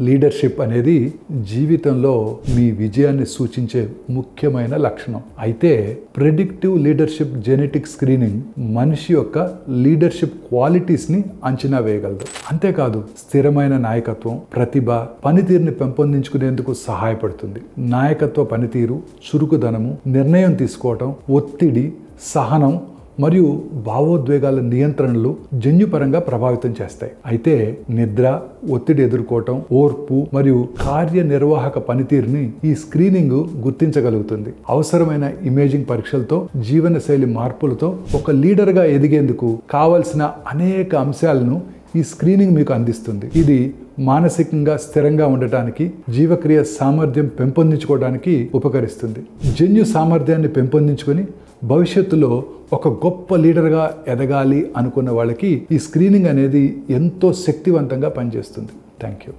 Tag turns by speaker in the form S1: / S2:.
S1: Leadership అనేది జీవితంలో మీ విజయాన్ని సూచించే ముఖ్యమైన లక్షణం. అయితే ప్రెడిక్టివ్ లీడర్షిప్ జెనెటిక్ స్క్రీనింగ్ మనిషి యొక్క లీడర్షిప్ క్వాలిటీస్ని అంచనా వేయగలదు. అంతేకాదు స్థిరమైన నాయకత్వం, ప్రతిభ, పనితీరుని పెంపొందించుకునేందుకు సహాయపడుతుంది. నాయకత్వ పనితీరు, చురుకుదనము, నిర్ణయం తీసుకోవటం, ఒత్తిడి, సహనం మరియు భావోద్వేగాల నియంత్రణలు జన్యుపరంగా ప్రభావితం చేస్తాయి. అయితే నిద్ర, ఒత్తిడి ఎదుర్కోవటం, ఓర్పు మరియు కార్యనిర్వాహక పనితీరుని ఈ స్క్రీనింగ్ గుర్తించగలుగుతుంది. అవసరమైన ఇమేజింగ్ పరీక్షలతో, జీవనశైలి మార్పులతో ఒక లీడర్గా ఎదిగేందుకు కావలసిన అనేక అంశాలను ఈ స్క్రీనింగ్ మీకు అందిస్తుంది. ఇది మానసికంగా స్థిరంగా ఉండటానికి, జీవక్రియ సామర్థ్యం పెంపొందించుకోవడానికి ఉపకరిస్తుంది. జన్యు సామర్థ్యాన్ని పెంపొందించుకొని భవిష్యత్తులో ఒక గొప్ప లీడర్గా ఎదగాలి అనుకున్న వాళ్ళకి ఈ స్క్రీనింగ్ అనేది ఎంతో శక్తివంతంగా పనిచేస్తుంది. Thank you.